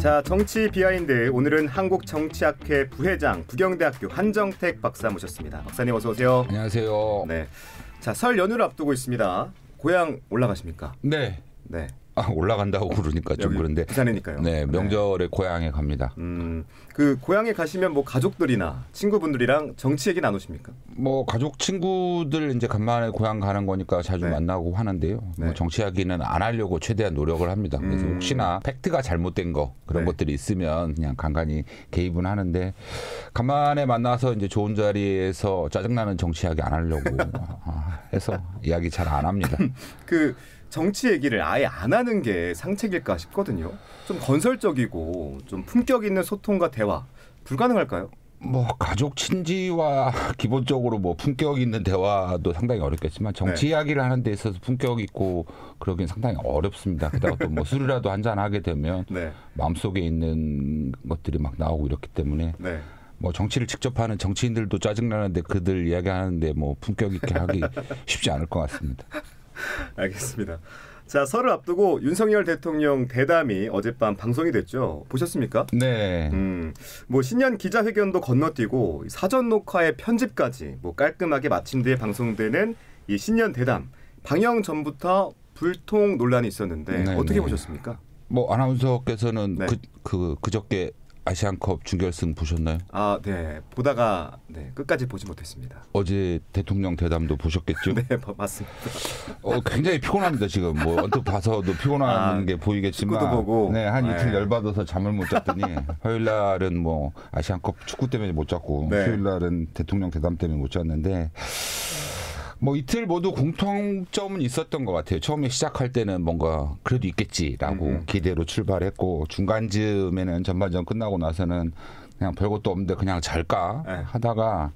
자, 정치 비하인드. 오늘은 한국정치학회 부회장, 부경대학교 한정택 박사 모셨습니다. 박사님 어서 오세요. 안녕하세요. 네. 자, 설 연휴를 앞두고 있습니다. 고향 올라가십니까? 네. 네. 올라간다고 그러니까 좀 그런데. 부산이니까요. 네, 명절에 고향에 갑니다. 그 고향에 가시면 뭐 가족들이나 친구분들이랑 정치 얘기 나누십니까? 뭐 가족 친구들 이제 간만에 고향 가는 거니까 자주 만나고 하는데요. 네. 뭐 정치 이야기는 안 하려고 최대한 노력을 합니다. 그래서 혹시나 팩트가 잘못된 거 그런 것들이 있으면 그냥 간간히 개입은 하는데 간만에 만나서 이제 좋은 자리에서 짜증나는 정치 이야기 안 하려고 해서 이야기 잘 안 합니다. 그 정치 얘기를 아예 안 하는 게 상책일까 싶거든요. 좀 건설적이고 좀 품격 있는 소통과 대화 불가능할까요? 뭐 가족 친지와 기본적으로 뭐 품격 있는 대화도 상당히 어렵겠지만 정치 이야기를 하는 데 있어서 품격 있고 그러긴 상당히 어렵습니다. 게다가 또 뭐 술이라도 한잔 하게 되면 마음속에 있는 것들이 막 나오고 이렇기 때문에 뭐 정치를 직접 하는 정치인들도 짜증나는데 그들 이야기하는데 뭐 품격 있게 하기 쉽지 않을 것 같습니다. 알겠습니다. 자, 설을 앞두고 윤석열 대통령 대담이 어젯밤 방송이 됐죠. 보셨습니까? 네. 뭐 신년 기자회견도 건너뛰고 사전 녹화의 편집까지 뭐 깔끔하게 마친 뒤에 방송되는 이 신년 대담. 방영 전부터 불통 논란이 있었는데 어떻게 보셨습니까? 뭐 아나운서께서는 그저께 아시안컵 준결승 보셨나요? 아, 네. 보다가 끝까지 보지 못했습니다. 어제 대통령 대담도 보셨겠죠? 네, 맞습니다. 굉장히 피곤합니다 지금. 뭐 언뜻 봐서도 피곤한 게 보이겠지만, 축구도 보고, 한 이틀 열받아서 잠을 못 잤더니 화요일 날은 뭐 아시안컵 축구 때문에 못 잤고, 수요일 날은 대통령 대담 때문에 못 잤는데. 뭐 이틀 모두 공통점은 있었던 것 같아요. 처음에 시작할 때는 뭔가 그래도 있겠지라고 기대로 출발했고 중간쯤에는 전반전 끝나고 나서는 그냥 별것도 없는데 그냥 잘까 하다가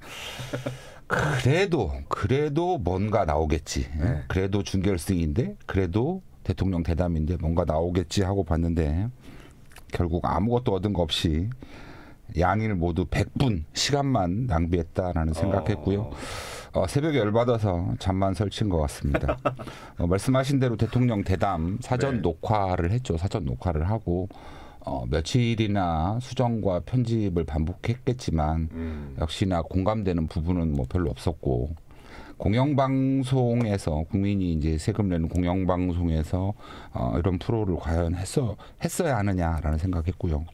그래도 뭔가 나오겠지. 그래도 준결승인데 그래도 대통령 대담인데 뭔가 나오겠지 하고 봤는데 결국 아무것도 얻은 거 없이 양일 모두 100분 시간만 낭비했다라는 생각했고요. 새벽에 열받아서 잠만 설친 것 같습니다. 말씀하신 대로 대통령 대담 사전 녹화를 했죠. 사전 녹화를 하고 며칠이나 수정과 편집을 반복했겠지만 역시나 공감되는 부분은 뭐 별로 없었고 공영방송에서 국민이 이제 세금 내는 공영방송에서 이런 프로를 과연 했어야 하느냐라는 생각했고요.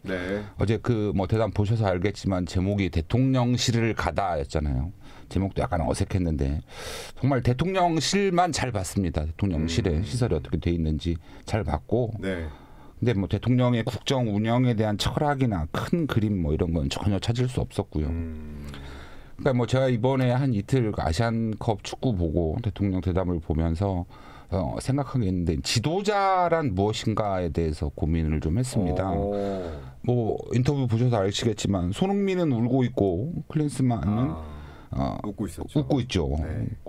어제 그 뭐 대담 보셔서 알겠지만 제목이 대통령실을 가다였잖아요. 제목도 약간 어색했는데 정말 대통령실만 잘 봤습니다. 대통령실에 시설이 어떻게 돼 있는지 잘 봤고. 근데 뭐 대통령의 국정 운영에 대한 철학이나 큰 그림 뭐 이런 건 전혀 찾을 수 없었고요. 그러니까 뭐 제가 이번에 한 이틀 아시안컵 축구 보고 대통령 대담을 보면서 생각하게 했는데 지도자란 무엇인가에 대해서 고민을 좀 했습니다. 뭐 인터뷰 보셔서 아시겠지만 손흥민은 울고 있고 클린스만은 웃고 있죠.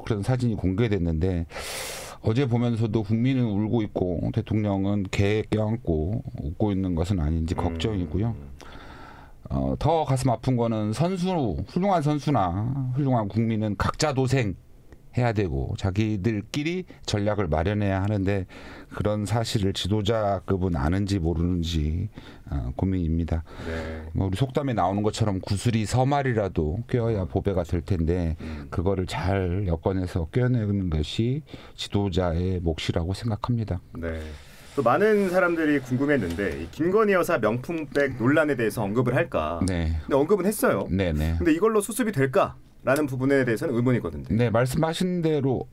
그런 사진이 공개됐는데 어제 보면서도 국민은 울고 있고 대통령은 개에 껴안고 웃고 있는 것은 아닌지 걱정이고요. 더 가슴 아픈 거는 훌륭한 선수나 훌륭한 국민은 각자 도생해야 되고 자기들끼리 전략을 마련해야 하는데 그런 사실을 지도자급은 아는지 모르는지 고민입니다. 뭐 우리 속담에 나오는 것처럼 구슬이 서말이라도 꿰어야 보배가 될 텐데 그거를 잘 엮어내서 꿰어내는 것이 지도자의 몫이라고 생각합니다. 또 많은 사람들이 궁금했는데 이 김건희 여사 명품백 논란에 대해서 언급을 할까? 근데 언급은 했어요. 근데 이걸로 수습이 될까라는 부분에 대해서는 의문이거든요. 네, 말씀하신 대로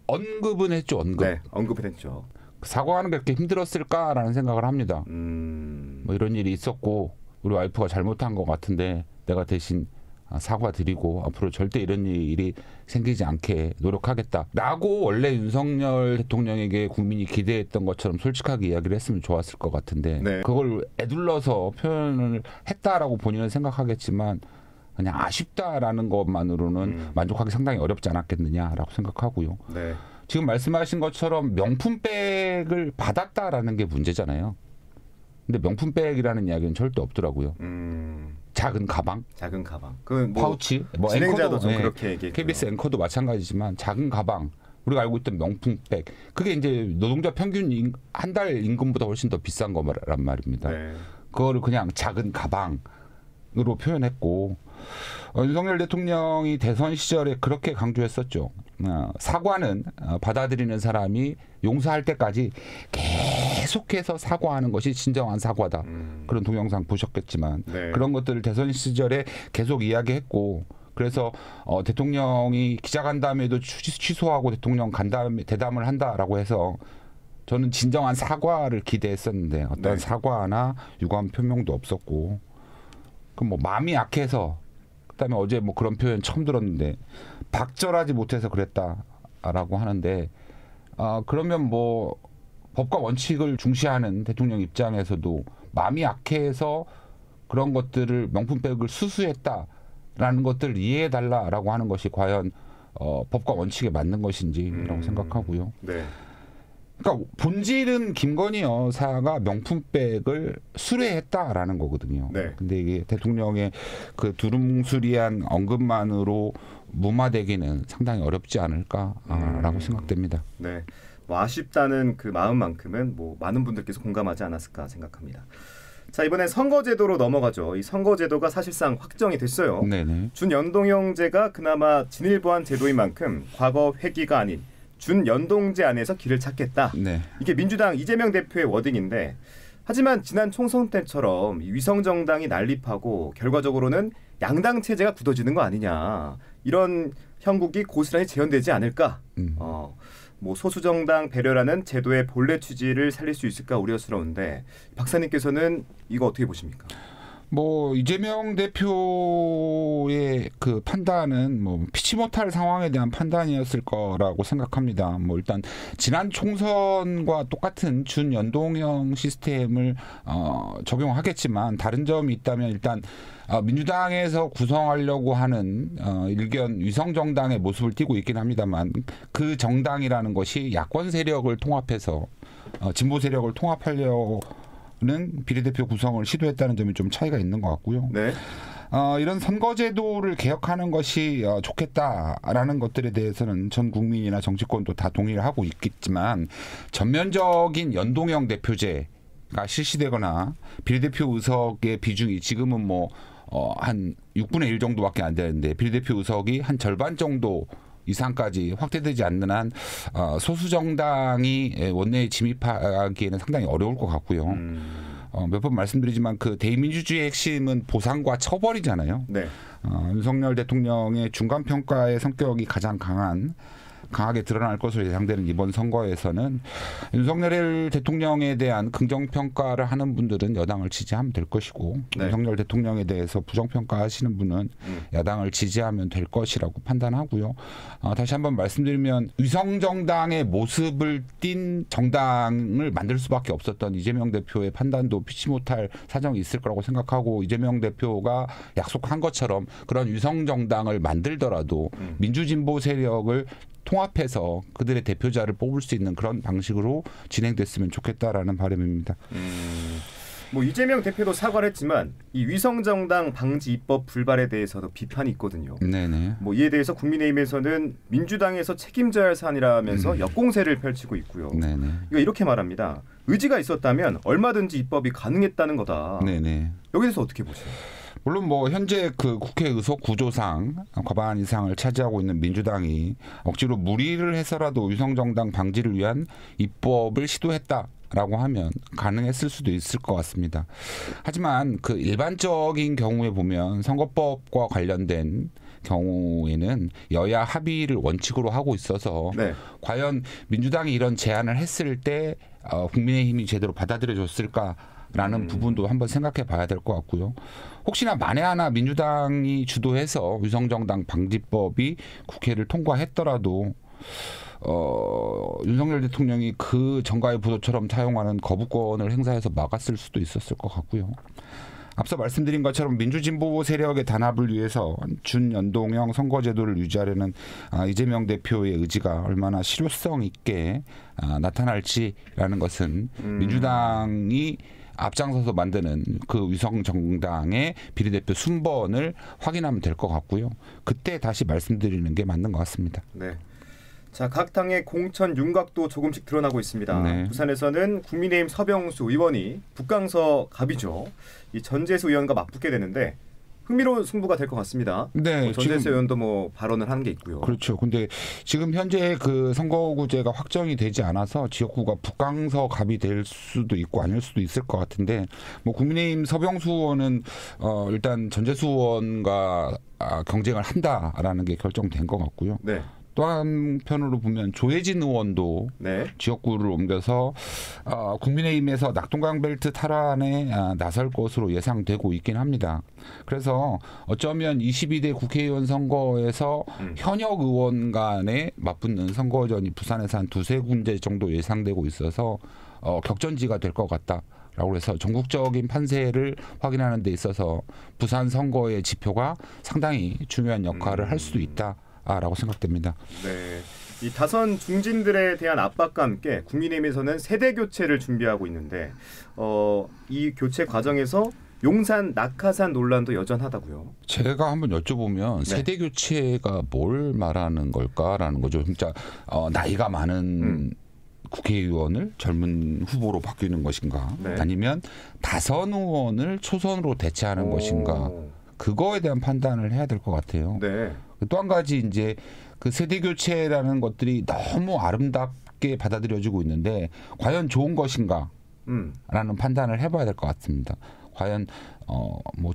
언급은 했죠. 언급은 했죠. 사과하는 게 그렇게 힘들었을까라는 생각을 합니다. 뭐 이런 일이 있었고 우리 와이프가 잘못한 것 같은데 내가 대신 사과드리고 앞으로 절대 이런 일이 생기지 않게 노력하겠다라고 원래 윤석열 대통령에게 국민이 기대했던 것처럼 솔직하게 이야기를 했으면 좋았을 것 같은데 그걸 애둘러서 표현을 했다라고 본인은 생각하겠지만 그냥 아쉽다라는 것만으로는 만족하기 상당히 어렵지 않았겠느냐라고 생각하고요. 지금 말씀하신 것처럼 명품백을 받았다라는 게 문제잖아요. 근데 명품백이라는 이야기는 절대 없더라고요. 작은 가방. 그 뭐 파우치. 뭐 진행자도 좀 그렇게 얘기했고요. KBS 앵커도 마찬가지지만 작은 가방. 우리가 알고 있던 명품백. 그게 이제 노동자 평균 한 달 임금보다 훨씬 더 비싼 거란 말입니다. 그거를 그냥 작은 가방으로 표현했고 윤석열 대통령이 대선 시절에 그렇게 강조했었죠. 사과는 받아들이는 사람이 용서할 때까지 계속해서 사과하는 것이 진정한 사과다. 그런 동영상 보셨겠지만 네. 그런 것들을 대선 시절에 계속 이야기했고 그래서 대통령이 기자간담회도 취소하고 대통령 간담회 대담을 한다라고 해서 저는 진정한 사과를 기대했었는데 어떤 네. 사과나 유감 표명도 없었고 그 뭐 마음이 약해서 그다음에 어제 뭐 그런 표현 처음 들었는데 박절하지 못해서 그랬다라고 하는데 그러면 뭐 법과 원칙을 중시하는 대통령 입장에서도 마음이 약해서 그런 것들을 명품백을 수수했다라는 것들을 이해해달라라고 하는 것이 과연 법과 원칙에 맞는 것인지라고 생각하고요. 네. 그러니까 본질은 김건희 여사가 명품백을 수뢰했다라는 거거든요. 네. 근데 이게 대통령의 그 두루뭉술이한 언급만으로 무마되기는 상당히 어렵지 않을까라고 생각됩니다. 네. 뭐 아쉽다는 그 마음만큼은 뭐 많은 분들께서 공감하지 않았을까 생각합니다. 자, 이번엔 선거제도로 넘어가죠. 이 선거제도가 사실상 확정이 됐어요. 네네. 준연동형제가 그나마 진일보한 제도인 만큼 과거 회기가 아닌 준연동제 안에서 길을 찾겠다. 네. 이게 민주당 이재명 대표의 워딩인데 하지만 지난 총선 때처럼 위성정당이 난립하고 결과적으로는 양당 체제가 굳어지는 거 아니냐. 이런 형국이 고스란히 재현되지 않을까. 뭐 소수정당 배려라는 제도의 본래 취지를 살릴 수 있을까 우려스러운데 박사님께서는 이거 어떻게 보십니까? 뭐 이재명 대표의 그 판단은 뭐 피치 못할 상황에 대한 판단이었을 거라고 생각합니다. 뭐 일단 지난 총선과 똑같은 준연동형 시스템을 적용하겠지만 다른 점이 있다면 일단 민주당에서 구성하려고 하는 일견 위성정당의 모습을 띠고 있긴 합니다만 그 정당이라는 것이 야권 세력을 통합해서 진보 세력을 통합하려고 는 비례대표 구성을 시도했다는 점이 좀 차이가 있는 것 같고요. 네. 이런 선거제도를 개혁하는 것이 좋겠다라는 것들에 대해서는 전 국민이나 정치권도 다 동의를 하고 있겠지만 전면적인 연동형 대표제가 실시되거나 비례대표 의석의 비중이 지금은 뭐 한 6분의 1 정도밖에 안 되는데 비례대표 의석이 한 절반 정도 이상까지 확대되지 않는 한 소수 정당이 원내에 진입하기에는 상당히 어려울 것 같고요. 몇 번 말씀드리지만 그 대의민주주의의 핵심은 보상과 처벌이잖아요. 네. 윤석열 대통령의 중간 평가의 성격이 가장 강하게 드러날 것으로 예상되는 이번 선거에서는 윤석열 대통령에 대한 긍정평가를 하는 분들은 여당을 지지하면 될 것이고 네. 윤석열 대통령에 대해서 부정평가하시는 분은 야당을 지지하면 될 것이라고 판단하고요. 다시 한번 말씀드리면 위성정당의 모습을 띤 정당을 만들 수밖에 없었던 이재명 대표의 판단도 피치 못할 사정이 있을 거라고 생각하고 이재명 대표가 약속한 것처럼 그런 위성정당을 만들더라도 민주진보 세력을 통합해서 그들의 대표자를 뽑을 수 있는 그런 방식으로 진행됐으면 좋겠다라는 바람입니다. 뭐 이재명 대표도 사과를 했지만 이 위성정당 방지 입법 불발에 대해서도 비판이 있거든요. 네네. 뭐 이에 대해서 국민의힘에서는 민주당에서 책임져야 할 사안이라면서 역공세를 펼치고 있고요. 네네. 이거 이렇게 말합니다. 의지가 있었다면 얼마든지 입법이 가능했다는 거다. 네네. 여기 대해서 어떻게 보세요? 물론 뭐 현재 그 국회 의석 구조상 과반 이상을 차지하고 있는 민주당이 억지로 무리를 해서라도 위성정당 방지를 위한 입법을 시도했다라고 하면 가능했을 수도 있을 것 같습니다. 하지만 그 일반적인 경우에 보면 선거법과 관련된 경우에는 여야 합의를 원칙으로 하고 있어서 네. 과연 민주당이 이런 제안을 했을 때 국민의힘이 제대로 받아들여줬을까? 라는 부분도 한번 생각해 봐야 될 것 같고요. 혹시나 만에 하나 민주당이 주도해서 위성정당 방지법이 국회를 통과했더라도 윤석열 대통령이 그 정가의 부도처럼 사용하는 거부권을 행사해서 막았을 수도 있었을 것 같고요. 앞서 말씀드린 것처럼 민주진보 세력의 단합을 위해서 준연동형 선거제도를 유지하려는 이재명 대표의 의지가 얼마나 실효성 있게 나타날지라는 것은 민주당이 앞장서서 만드는 그 위성정당의 비례대표 순번을 확인하면 될 것 같고요. 그때 다시 말씀드리는 게 맞는 것 같습니다. 네. 자, 각 당의 공천 윤곽도 조금씩 드러나고 있습니다. 네. 부산에서는 국민의힘 서병수 의원이 북강서 갑이죠. 이 전재수 의원과 맞붙게 되는데 흥미로운 승부가 될 것 같습니다. 네, 전재수 의원도 발언을 하는 게 있고요. 그렇죠. 근데 지금 현재 그 선거구제가 확정이 되지 않아서 지역구가 북강서 갑이 될 수도 있고 아닐 수도 있을 것 같은데 국민의힘 서병수 의원은 일단 전재수 의원과 경쟁을 한다라는 게 결정된 것 같고요. 네. 또 한편으로 보면 조혜진 의원도 네. 지역구를 옮겨서 국민의힘에서 낙동강 벨트 탈환에 나설 것으로 예상되고 있긴 합니다. 그래서 어쩌면 22대 국회의원 선거에서 현역 의원 간에 맞붙는 선거전이 부산에서 한 두세 군데 정도 예상되고 있어서 격전지가 될 것 같다. 라고 해서 전국적인 판세를 확인하는 데 있어서 부산 선거의 지표가 상당히 중요한 역할을 할 수도 있다. 라고 생각됩니다. 네, 이 다선 중진들에 대한 압박과 함께 국민의힘에서는 세대 교체를 준비하고 있는데 이 교체 과정에서 용산 낙하산 논란도 여전하다고요. 제가 한번 여쭤보면 네. 세대 교체가 뭘 말하는 걸까라는 거죠. 진짜 나이가 많은 국회의원을 젊은 후보로 바뀌는 것인가, 네. 아니면 다선 의원을 초선으로 대체하는 것인가, 그거에 대한 판단을 해야 될 것 같아요. 네. 또 한 가지 이제 그 세대 교체라는 것들이 너무 아름답게 받아들여지고 있는데 과연 좋은 것인가라는 판단을 해봐야 될 것 같습니다. 과연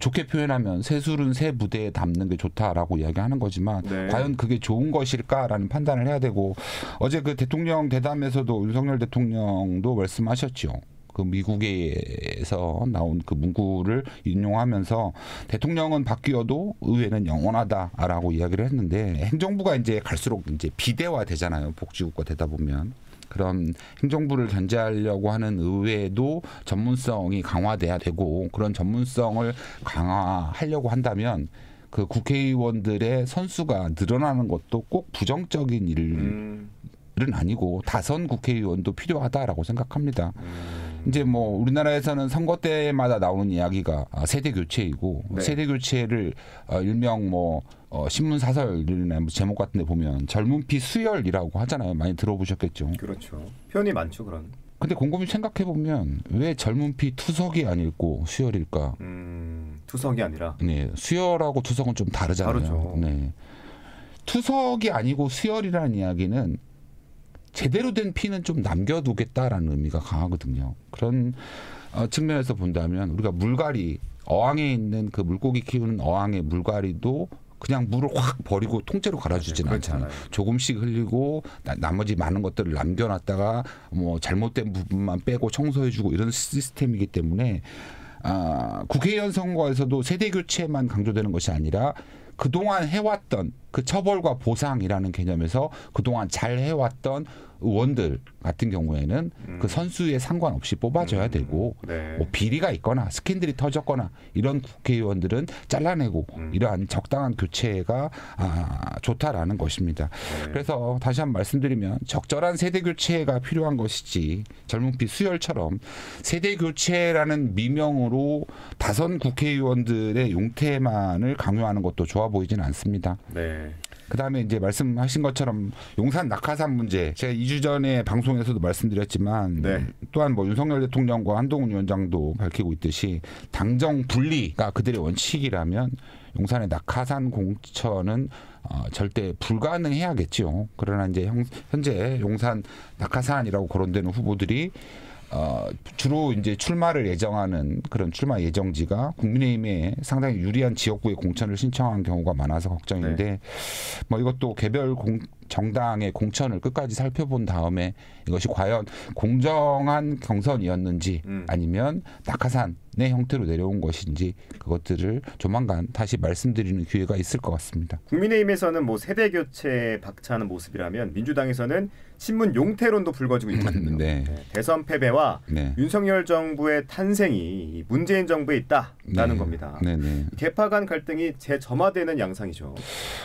좋게 표현하면 새술은 새 무대에 담는 게 좋다라고 이야기하는 거지만 네. 과연 그게 좋은 것일까라는 판단을 해야 되고 어제 그 대통령 대담에서도 윤석열 대통령도 말씀하셨죠. 그 미국에서 나온 그 문구를 인용하면서 대통령은 바뀌어도 의회는 영원하다라고 이야기를 했는데 행정부가 이제 갈수록 이제 비대화되잖아요. 복지국가 되다 보면. 그런 행정부를 견제하려고 하는 의회도 전문성이 강화돼야 되고 그런 전문성을 강화하려고 한다면 그 국회의원들의 선수가 늘어나는 것도 꼭 부정적인 일은 아니고 다선 국회의원도 필요하다라고 생각합니다. 이제 우리나라에서는 선거 때마다 나오는 이야기가 세대 교체이고 네. 세대 교체를 일명 신문 사설이나 제목 같은 데 보면 젊은 피 수혈이라고 하잖아요. 많이 들어보셨겠죠. 그렇죠. 표현이 많죠, 그런. 근데 곰곰이 생각해 보면 왜 젊은 피 투석이 아니고 수혈일까? 투석이 아니라. 네, 수혈하고 투석은 좀 다르잖아요. 다르죠. 네. 투석이 아니고 수혈이라는 이야기는 제대로 된 피는 좀 남겨두겠다라는 의미가 강하거든요. 그런 측면에서 본다면 우리가 물갈이, 어항에 있는 그 물고기 키우는 어항의 물갈이도 그냥 물을 확 버리고 통째로 갈아주지는 않잖아요. 조금씩 흘리고 나머지 많은 것들을 남겨놨다가 잘못된 부분만 빼고 청소해주고 이런 시스템이기 때문에 국회의원 선거에서도 세대 교체만 강조되는 것이 아니라 그동안 해왔던 그 처벌과 보상이라는 개념에서 그동안 잘 해왔던 의원들 같은 경우에는 그 선수에 상관없이 뽑아줘야 되고 네. 비리가 있거나 스캔들이 터졌거나 이런 국회의원들은 잘라내고 이러한 적당한 교체가 좋다라는 것입니다. 네. 그래서 다시 한번 말씀드리면 적절한 세대 교체가 필요한 것이지 젊은 피 수혈처럼 세대 교체라는 미명으로 다선 국회의원들의 용태만을 강요하는 것도 좋아 보이지는 않습니다. 네. 그다음에 이제 말씀하신 것처럼 용산 낙하산 문제 제가 2주 전에 방송에서도 말씀드렸지만 네. 또한 윤석열 대통령과 한동훈 위원장도 밝히고 있듯이 당정 분리가 그들의 원칙이라면 용산의 낙하산 공천은 절대 불가능해야겠죠. 그러나 이제 현재 용산 낙하산이라고 거론되는 후보들이 주로 이제 출마를 예정하는 그런 출마 예정지가 국민의힘에 상당히 유리한 지역구에 공천을 신청한 경우가 많아서 걱정인데 네. 이것도 개별 정당의 공천을 끝까지 살펴본 다음에 이것이 과연 공정한 경선이었는지 아니면 낙하산의 형태로 내려온 것인지 그것들을 조만간 다시 말씀드리는 기회가 있을 것 같습니다. 국민의힘에서는 세대 교체 박차하는 모습이라면 민주당에서는 신문 용태론도 불거지고 있거든요. 네. 대선 패배와 네. 윤석열 정부의 탄생이 문재인 정부에 있다라는 네. 겁니다. 네네. 개파 간 갈등이 재점화되는 양상이죠.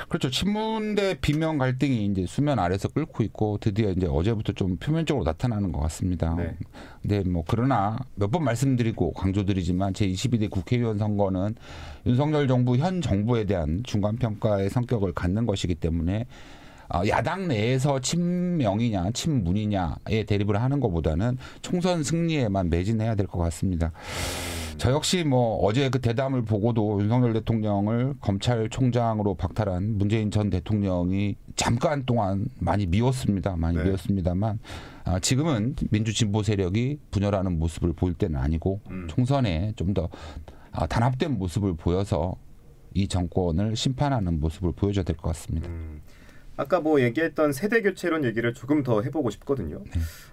그렇죠. 친문 대 비명 갈등이 이제 수면 아래서 끓고 있고 드디어 이제 어제부터 좀 표면적으로 나타나는 것 같습니다. 네. 근데 그러나 몇 번 말씀드리고 강조드리지만 제22대 국회의원 선거는 윤석열 정부 현 정부에 대한 중간 평가의 성격을 갖는 것이기 때문에 야당 내에서 친명이냐 친문이냐에 대립을 하는 것보다는 총선 승리에만 매진해야 될 것 같습니다. 저 역시 뭐 어제 그 대담을 보고도 윤석열 대통령을 검찰총장으로 박탈한 문재인 전 대통령이 잠깐 동안 많이 미웠습니다. 네. 미웠습니다만 지금은 민주진보 세력이 분열하는 모습을 보일 때는 아니고 총선에 좀 더 단합된 모습을 보여서 이 정권을 심판하는 모습을 보여줘야 될 것 같습니다. 아까 뭐 얘기했던 세대 교체론 얘기를 조금 더 해보고 싶거든요.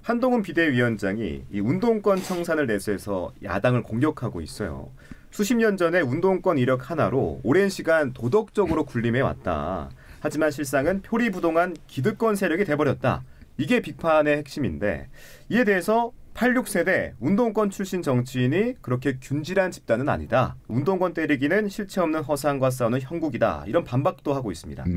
한동훈 비대위원장이 이 운동권 청산을 내세워서 야당을 공격하고 있어요. 수십 년 전에 운동권 이력 하나로 오랜 시간 도덕적으로 군림해 왔다. 하지만 실상은 표리부동한 기득권 세력이 돼버렸다. 이게 비판의 핵심인데 이에 대해서 86세대 운동권 출신 정치인이 그렇게 균질한 집단은 아니다. 운동권 때리기는 실체 없는 허상과 싸우는 형국이다. 이런 반박도 하고 있습니다. 네.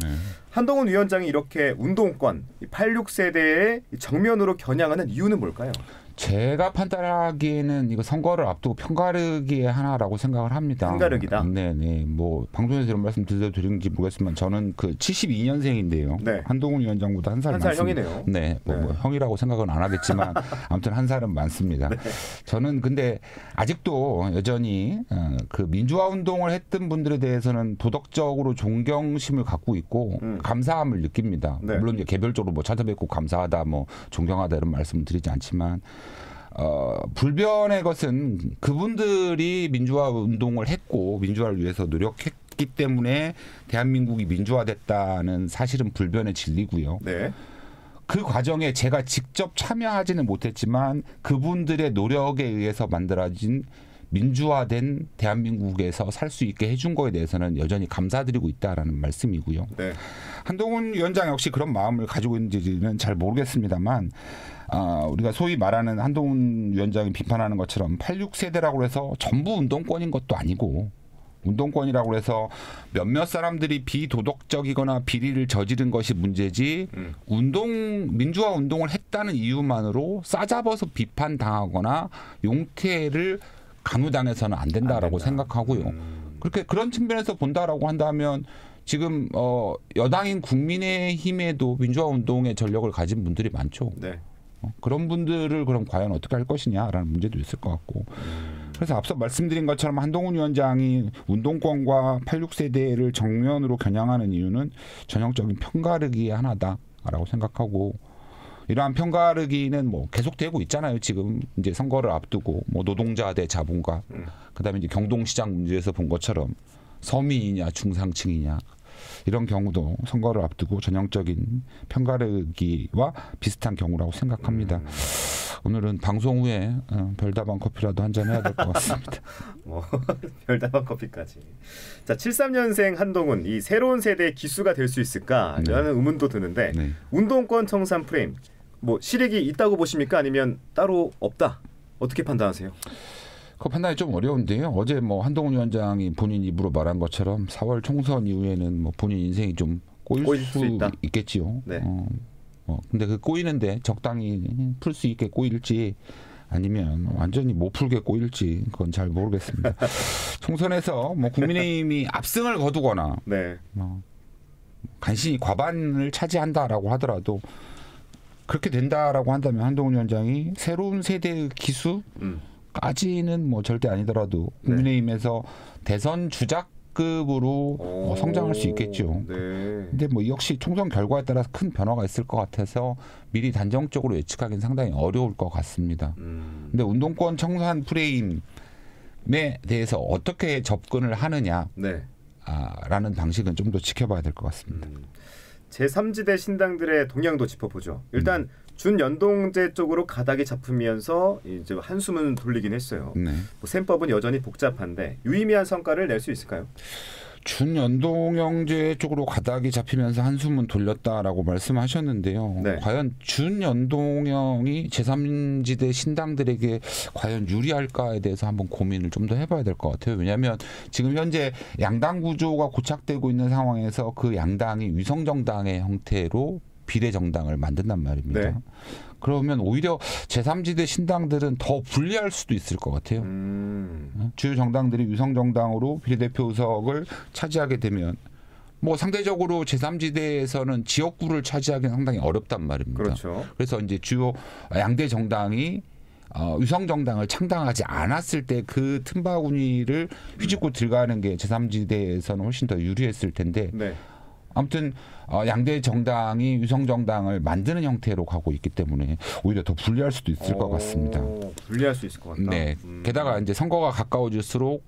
한동훈 위원장이 이렇게 운동권 86세대의 정면으로 겨냥하는 이유는 뭘까요? 제가 판단하기에는 이거 선거를 앞두고 편가르기의 하나라고 생각을 합니다. 편가르기다? 네네. 뭐 방송에서 이런 말씀 드렸는지 모르겠지만 저는 그 72년생인데요. 네. 한동훈 위원장보다 한 살 많습니다. 형이네요. 네. 뭐 형이라고 생각은 안 하겠지만 아무튼 한 살은 많습니다. 네. 저는 근데 아직도 여전히 그 민주화 운동을 했던 분들에 대해서는 도덕적으로 존경심을 갖고 있고 감사함을 느낍니다. 네. 물론 이제 개별적으로 뭐 찾아뵙고 감사하다, 뭐 존경하다 이런 말씀을 드리지 않지만. 불변의 것은 그분들이 민주화 운동을 했고 민주화를 위해서 노력했기 때문에 대한민국이 민주화됐다는 사실은 불변의 진리고요. 네. 그 과정에 제가 직접 참여하지는 못했지만 그분들의 노력에 의해서 만들어진 민주화된 대한민국에서 살 수 있게 해준 거에 대해서는 여전히 감사드리고 있다라는 말씀이고요. 네. 한동훈 위원장 역시 그런 마음을 가지고 있는지는 잘 모르겠습니다만 우리가 소위 말하는 한동훈 위원장이 비판하는 것처럼 86세대라고 해서 전부 운동권인 것도 아니고 운동권이라고 해서 몇몇 사람들이 비도덕적이거나 비리를 저지른 것이 문제지 민주화 운동을 했다는 이유만으로 싸잡아서 비판당하거나 용태를 강요당해서는 안 된다라고 생각하고요. 그렇게 그런 측면에서 본다라고 한다면 지금 여당인 국민의힘에도 민주화 운동의 전력을 가진 분들이 많죠. 네. 그런 분들을 그럼 과연 어떻게 할 것이냐라는 문제도 있을 것 같고. 그래서 앞서 말씀드린 것처럼 한동훈 위원장이 운동권과 86세대를 정면으로 겨냥하는 이유는 전형적인 편가르기의 하나다라고 생각하고 이러한 편가르기는 뭐 계속되고 있잖아요. 지금 이제 선거를 앞두고 뭐 노동자 대 자본가, 그다음에 이제 경동시장 문제에서 본 것처럼 서민이냐 중상층이냐 이런 경우도 선거를 앞두고 전형적인 편가르기와 비슷한 경우라고 생각합니다. 오늘은 방송 후에 별다방 커피라도 한잔 해야 될 것 같습니다. 별다방 커피까지. 자, 73년생 한동훈 이 새로운 세대의 기수가 될 수 있을까라는 의문도 드는데 운동권 청산 프레임 뭐 실익이 있다고 보십니까? 아니면 따로 없다? 어떻게 판단하세요? 그 판단이 좀 어려운데요. 어제 뭐 한동훈 위원장이 본인 입으로 말한 것처럼 4월 총선 이후에는 뭐 본인 인생이 좀 꼬일 수 있겠지요. 네. 근데 그 꼬이는데 적당히 풀 수 있게 꼬일지 아니면 완전히 못 풀게 꼬일지 그건 잘 모르겠습니다. 총선에서 뭐 국민의힘이 압승을 거두거나 간신히 과반을 차지한다라고 하더라도 그렇게 된다라고 한다면 한동훈 위원장이 새로운 세대의 기수까지는 뭐 절대 아니더라도 국민의힘에서 대선 주자급으로 성장할 수 있겠죠. 근데 뭐 역시 총선 결과에 따라서 큰 변화가 있을 것 같아서 미리 단정적으로 예측하기는 상당히 어려울 것 같습니다. 근데 운동권 청산 프레임에 대해서 어떻게 접근을 하느냐 라는 방식은 좀 더 지켜봐야 될 것 같습니다. 제3지대 신당들의 동향도 짚어보죠. 일단 준연동제 쪽으로 가닥이 잡히면서 이제 한숨은 돌리긴 했어요. 뭐 셈법은 여전히 복잡한데 유의미한 성과를 낼 수 있을까요? 준연동형제 쪽으로 가닥이 잡히면서 한숨은 돌렸다라고 말씀하셨는데요. 과연 준연동형이 제3지대 신당들에게 과연 유리할까에 대해서 한번 고민을 좀 더 해봐야 될 것 같아요. 왜냐하면 지금 현재 양당 구조가 고착되고 있는 상황에서 그 양당이 위성정당의 형태로 비례정당을 만든단 말입니다. 그러면 오히려 제3지대 신당들은 더 불리할 수도 있을 것 같아요. 주요 정당들이 위성정당으로 비례대표 의석을 차지하게 되면 뭐 상대적으로 제3지대에서는 지역구를 차지하기는 상당히 어렵단 말입니다. 그렇죠. 그래서 이제 주요 양대 정당이 위성 정당을 창당하지 않았을 때 그 틈바구니를 휘짓고 들어가는 게 제3지대에서는 훨씬 더 유리했을 텐데 네. 아무튼 양대 정당이 위성 정당을 만드는 형태로 가고 있기 때문에 오히려 더 불리할 수도 있을 것 같습니다. 불리할 수 있을 것 같다. 네. 게다가 이제 선거가 가까워질수록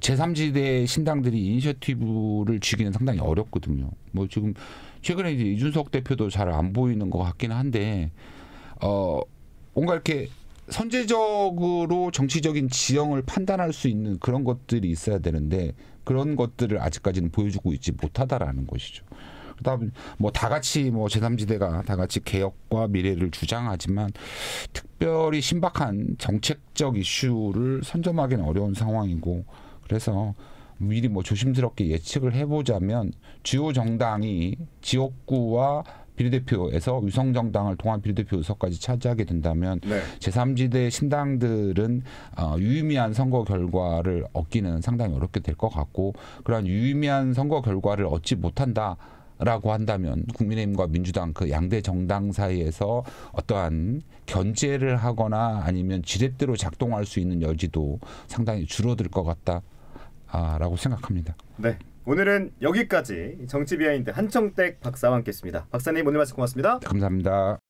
제3지대 신당들이 이니셔티브를 쥐기는 상당히 어렵거든요. 뭐 지금 최근에 이제 이준석 대표도 잘 안 보이는 것 같긴 한데 뭔가 이렇게 선제적으로 정치적인 지형을 판단할 수 있는 그런 것들이 있어야 되는데 그런 것들을 아직까지는 보여주고 있지 못하다라는 것이죠. 그다음 뭐 다 같이 뭐 제3지대가 다 같이 개혁과 미래를 주장하지만 특별히 신박한 정책적 이슈를 선점하기는 어려운 상황이고 그래서 미리 뭐 조심스럽게 예측을 해보자면 주요 정당이 지역구와 비례대표에서 위성정당을 통한 비례대표 의석까지 차지하게 된다면 네. 제3지대 신당들은 유의미한 선거 결과를 얻기는 상당히 어렵게 될 것 같고 그러한 유의미한 선거 결과를 얻지 못한다라고 한다면 국민의힘과 민주당 그 양대 정당 사이에서 어떠한 견제를 하거나 아니면 지렛대로 작동할 수 있는 여지도 상당히 줄어들 것 같다라고 생각합니다. 네. 오늘은 여기까지 정치 비하인드 한청택 박사와 함께했습니다. 박사님 오늘 말씀 고맙습니다. 감사합니다.